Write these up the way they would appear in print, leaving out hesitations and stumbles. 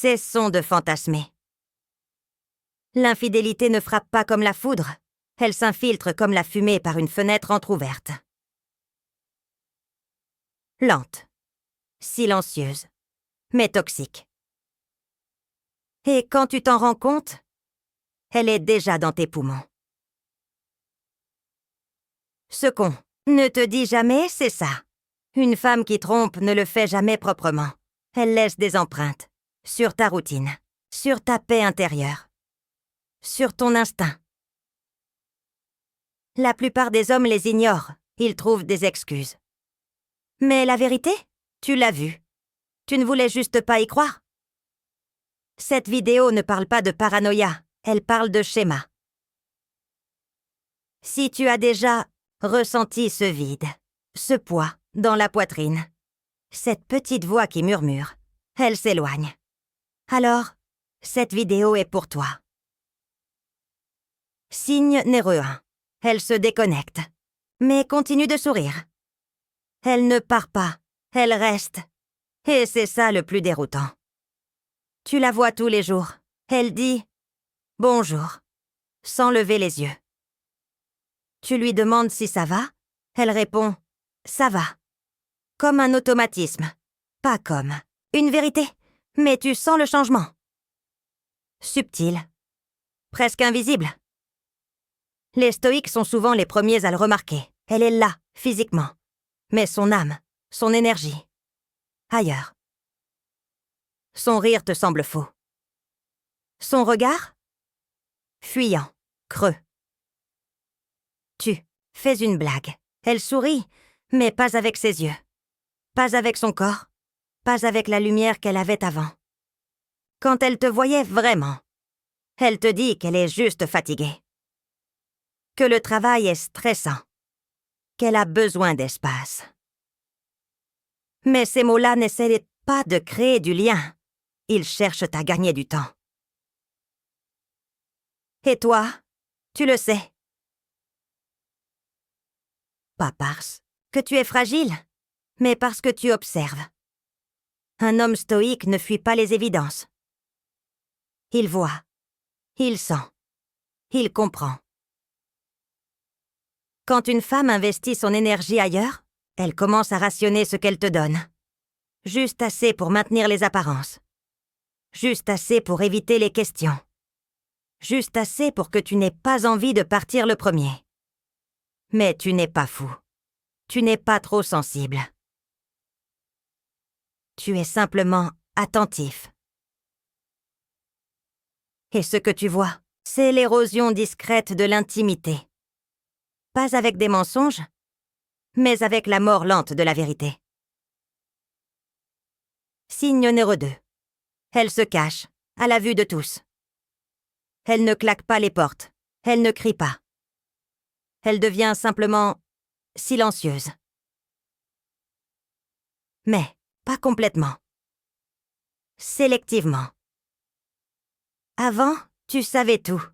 Cessons de fantasmer. L'infidélité ne frappe pas comme la foudre, elle s'infiltre comme la fumée par une fenêtre entr'ouverte. Lente, silencieuse, mais toxique. Et quand tu t'en rends compte, elle est déjà dans tes poumons. Ce qu'on ne te dit jamais, c'est ça. Une femme qui trompe ne le fait jamais proprement. Elle laisse des empreintes. Sur ta routine. Sur ta paix intérieure. Sur ton instinct. La plupart des hommes les ignorent. Ils trouvent des excuses. Mais la vérité, tu l'as vue. Tu ne voulais juste pas y croire. Cette vidéo ne parle pas de paranoïa. Elle parle de schéma. Si tu as déjà ressenti ce vide, ce poids dans la poitrine, cette petite voix qui murmure, elle s'éloigne. Alors, cette vidéo est pour toi. Signe numéro 1. Elle se déconnecte, mais continue de sourire. Elle ne part pas, elle reste. Et c'est ça le plus déroutant. Tu la vois tous les jours. Elle dit « bonjour », sans lever les yeux. Tu lui demandes si ça va, elle répond « ça va ». Comme un automatisme, pas comme une vérité, mais tu sens le changement. Subtil, presque invisible. Les stoïques sont souvent les premiers à le remarquer. Elle est là, physiquement, mais son âme, son énergie, ailleurs. Son rire te semble faux. Son regard? Fuyant, creux. Tu fais une blague. Elle sourit, mais pas avec ses yeux. Pas avec son corps. Pas avec la lumière qu'elle avait avant. Quand elle te voyait vraiment, elle te dit qu'elle est juste fatiguée. Que le travail est stressant. Qu'elle a besoin d'espace. Mais ces mots-là n'essaient pas de créer du lien. Ils cherchent à gagner du temps. Et toi, tu le sais. Pas parce que tu es fragile, mais parce que tu observes. Un homme stoïque ne fuit pas les évidences. Il voit, il sent, il comprend. Quand une femme investit son énergie ailleurs, elle commence à rationner ce qu'elle te donne. Juste assez pour maintenir les apparences. Juste assez pour éviter les questions. Juste assez pour que tu n'aies pas envie de partir le premier. Mais tu n'es pas fou. Tu n'es pas trop sensible. Tu es simplement attentif. Et ce que tu vois, c'est l'érosion discrète de l'intimité. Pas avec des mensonges, mais avec la mort lente de la vérité. Signe numéro 2. Elle se cache, à la vue de tous. Elle ne claque pas les portes, elle ne crie pas. Elle devient simplement silencieuse. Mais pas complètement. Sélectivement. Avant, tu savais tout.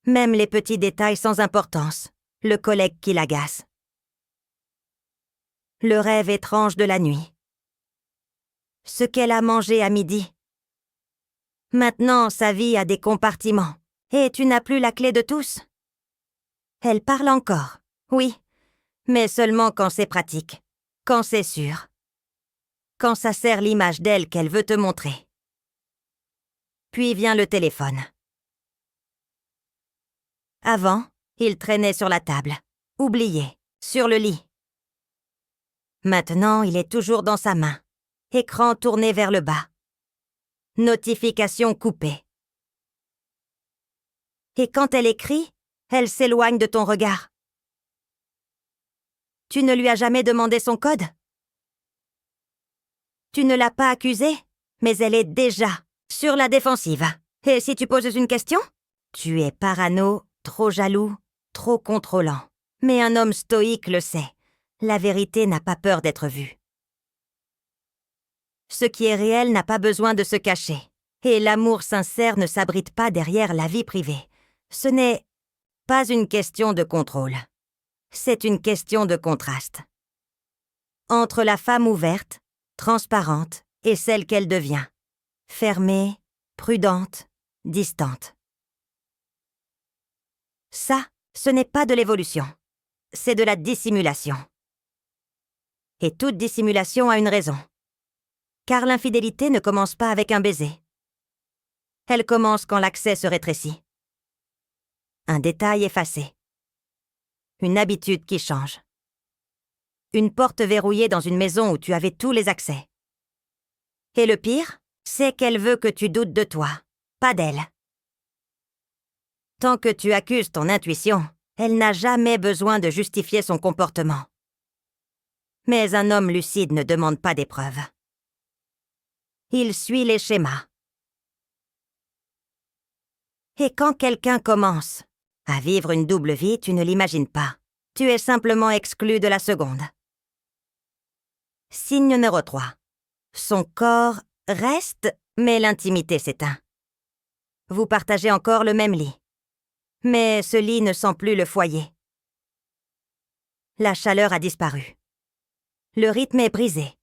Même les petits détails sans importance, le collègue qui l'agace. Le rêve étrange de la nuit. Ce qu'elle a mangé à midi. Maintenant, sa vie a des compartiments, et tu n'as plus la clé de tous. Elle parle encore, oui, mais seulement quand c'est pratique, quand c'est sûr, quand ça sert l'image d'elle qu'elle veut te montrer. Puis vient le téléphone. Avant, il traînait sur la table, oublié, sur le lit. Maintenant, il est toujours dans sa main, écran tourné vers le bas. Notification coupée. Et quand elle écrit, elle s'éloigne de ton regard. Tu ne lui as jamais demandé son code? Tu ne l'as pas accusée, mais elle est déjà sur la défensive. Et si tu poses une question? Tu es parano, trop jaloux, trop contrôlant. Mais un homme stoïque le sait. La vérité n'a pas peur d'être vue. Ce qui est réel n'a pas besoin de se cacher. Et l'amour sincère ne s'abrite pas derrière la vie privée. Ce n'est pas une question de contrôle. C'est une question de contraste. Entre la femme ouverte, transparente et celle qu'elle devient. fermée, prudente, distante. Ça, ce n'est pas de l'évolution. C'est de la dissimulation. Et toute dissimulation a une raison. Car l'infidélité ne commence pas avec un baiser. Elle commence quand l'accès se rétrécit. Un détail effacé. Une habitude qui change. Une porte verrouillée dans une maison où tu avais tous les accès. Et le pire, c'est qu'elle veut que tu doutes de toi, pas d'elle. Tant que tu accuses ton intuition, elle n'a jamais besoin de justifier son comportement. Mais un homme lucide ne demande pas des preuves. Il suit les schémas. Et quand quelqu'un commence à vivre une double vie, tu ne l'imagines pas. Tu es simplement exclu de la seconde. Signe numéro 3. Son corps reste, mais l'intimité s'éteint. Vous partagez encore le même lit. Mais ce lit ne sent plus le foyer. La chaleur a disparu. Le rythme est brisé.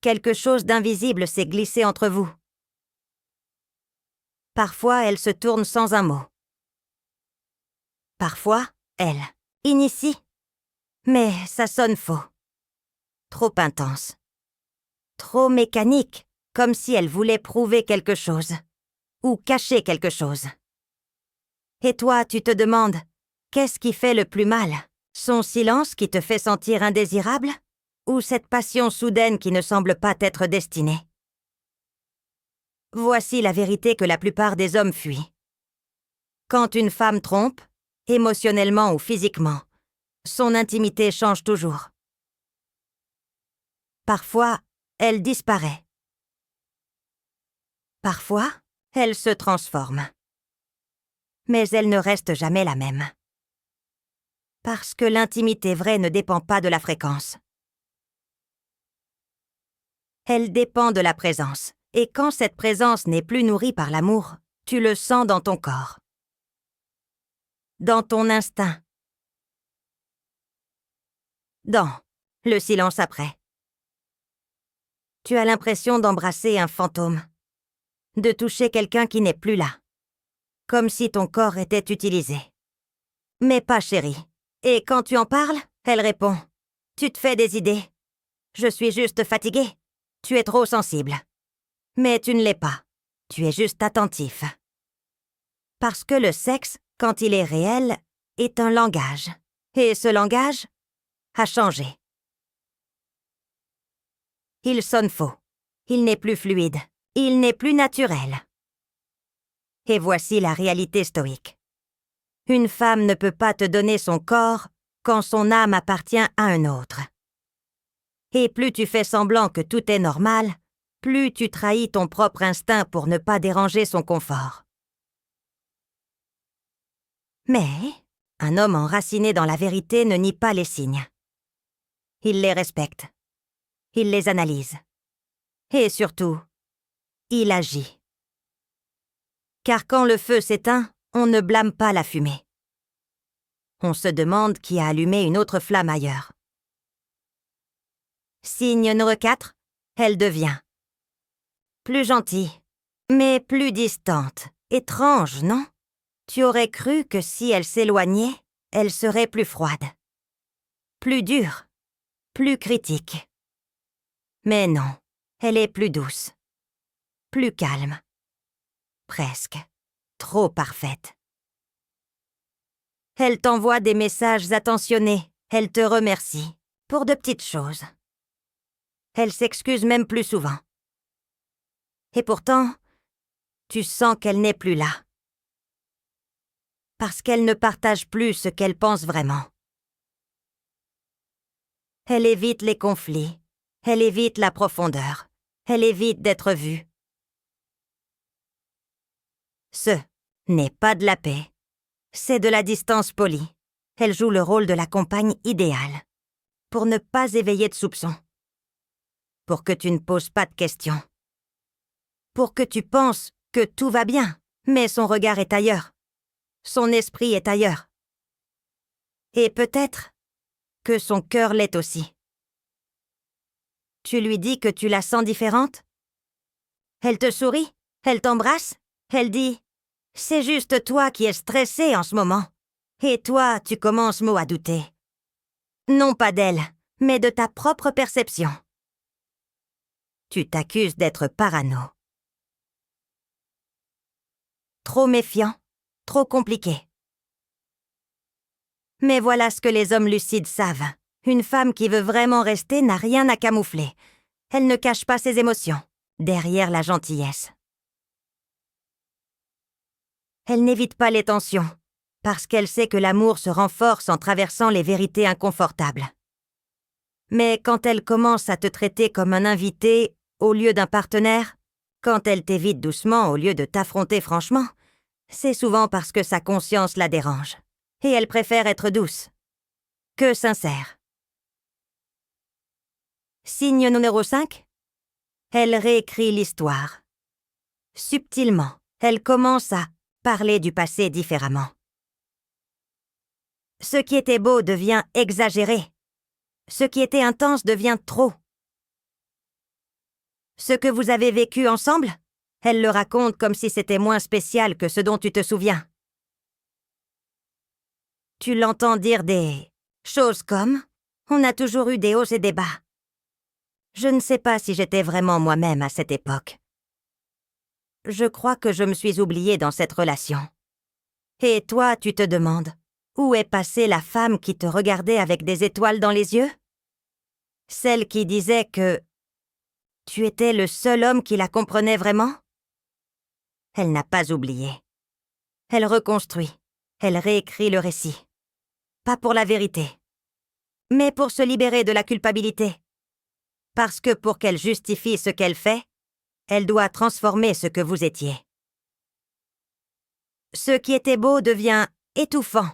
Quelque chose d'invisible s'est glissé entre vous. Parfois, elle se tourne sans un mot. Parfois, elle initie. Mais ça sonne faux. Trop intense. Trop mécanique, comme si elle voulait prouver quelque chose. Ou cacher quelque chose. Et toi, tu te demandes, qu'est-ce qui fait le plus mal? Son silence qui te fait sentir indésirable? Ou cette passion soudaine qui ne semble pas t'être destinée? Voici la vérité que la plupart des hommes fuient. Quand une femme trompe, émotionnellement ou physiquement, son intimité change toujours. Parfois, elle disparaît. Parfois, elle se transforme. Mais elle ne reste jamais la même. Parce que l'intimité vraie ne dépend pas de la fréquence. Elle dépend de la présence. Et quand cette présence n'est plus nourrie par l'amour, tu le sens dans ton corps. Dans ton instinct. Dans le silence après. Tu as l'impression d'embrasser un fantôme. De toucher quelqu'un qui n'est plus là. Comme si ton corps était utilisé. Mais pas chérie. Et quand tu en parles, elle répond. Tu te fais des idées. Je suis juste fatiguée. Tu es trop sensible. Mais tu ne l'es pas. Tu es juste attentif. Parce que le sexe, quand il est réel, est un langage. Et ce langage a changé. Il sonne faux. Il n'est plus fluide. Il n'est plus naturel. Et voici la réalité stoïque. Une femme ne peut pas te donner son corps quand son âme appartient à un autre. Et plus tu fais semblant que tout est normal, plus tu trahis ton propre instinct pour ne pas déranger son confort. Mais un homme enraciné dans la vérité ne nie pas les signes. Il les respecte. Il les analyse. Et surtout, il agit. Car quand le feu s'éteint, on ne blâme pas la fumée. On se demande qui a allumé une autre flamme ailleurs. Signe numéro 4, elle devient plus gentille, mais plus distante. Étrange, non? Tu aurais cru que si elle s'éloignait, elle serait plus froide. Plus dure. Plus critique. Mais non, elle est plus douce. Plus calme. Presque. Trop parfaite. Elle t'envoie des messages attentionnés. Elle te remercie. Pour de petites choses. Elle s'excuse même plus souvent. Et pourtant, tu sens qu'elle n'est plus là. Parce qu'elle ne partage plus ce qu'elle pense vraiment. Elle évite les conflits. Elle évite la profondeur. Elle évite d'être vue. Ce n'est pas de la paix. C'est de la distance polie. Elle joue le rôle de la compagne idéale. Pour ne pas éveiller de soupçons. Pour que tu ne poses pas de questions. Pour que tu penses que tout va bien, mais son regard est ailleurs. Son esprit est ailleurs. Et peut-être que son cœur l'est aussi. Tu lui dis que tu la sens différente? Elle te sourit, elle t'embrasse, elle dit « C'est juste toi qui es stressé en ce moment. » Et toi, tu commences mot à douter. Non pas d'elle, mais de ta propre perception. Tu t'accuses d'être parano. Trop méfiant, trop compliqué. Mais voilà ce que les hommes lucides savent. Une femme qui veut vraiment rester n'a rien à camoufler. Elle ne cache pas ses émotions, derrière la gentillesse. Elle n'évite pas les tensions, parce qu'elle sait que l'amour se renforce en traversant les vérités inconfortables. Mais quand elle commence à te traiter comme un invité au lieu d'un partenaire, quand elle t'évite doucement au lieu de t'affronter franchement, c'est souvent parce que sa conscience la dérange. Et elle préfère être douce que sincère. Signe numéro 5. Elle réécrit l'histoire. Subtilement, elle commence à parler du passé différemment. Ce qui était beau devient exagéré. Ce qui était intense devient trop. Ce que vous avez vécu ensemble, elle le raconte comme si c'était moins spécial que ce dont tu te souviens. Tu l'entends dire des choses comme « On a toujours eu des hauts et des bas. Je ne sais pas si j'étais vraiment moi-même à cette époque. Je crois que je me suis oubliée dans cette relation. » Et toi, tu te demandes « Où est passée la femme qui te regardait avec des étoiles dans les yeux? Celle qui disait que tu étais le seul homme qui la comprenait vraiment? » Elle n'a pas oublié. Elle reconstruit. Elle réécrit le récit. Pas pour la vérité, mais pour se libérer de la culpabilité. Parce que pour qu'elle justifie ce qu'elle fait, elle doit transformer ce que vous étiez. Ce qui était beau devient étouffant.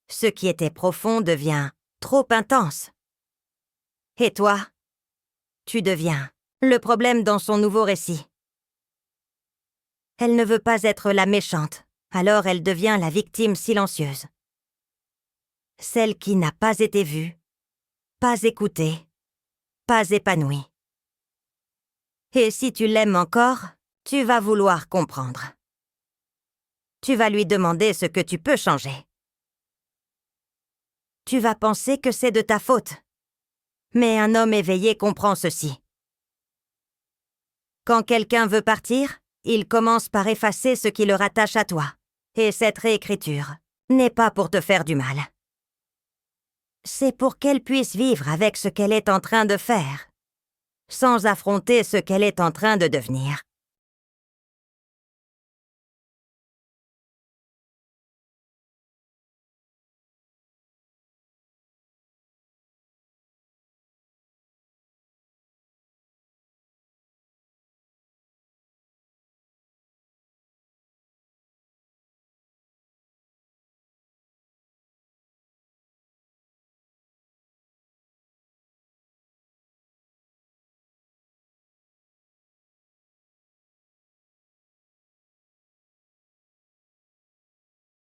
Ce qui était profond devient trop intense. Et toi, tu deviens le problème dans son nouveau récit. Elle ne veut pas être la méchante, alors elle devient la victime silencieuse. Celle qui n'a pas été vue, pas écoutée, pas épanouie. Et si tu l'aimes encore, tu vas vouloir comprendre. Tu vas lui demander ce que tu peux changer. Tu vas penser que c'est de ta faute. Mais un homme éveillé comprend ceci. Quand quelqu'un veut partir, il commence par effacer ce qui le rattache à toi. Et cette réécriture n'est pas pour te faire du mal. C'est pour qu'elle puisse vivre avec ce qu'elle est en train de faire, sans affronter ce qu'elle est en train de devenir.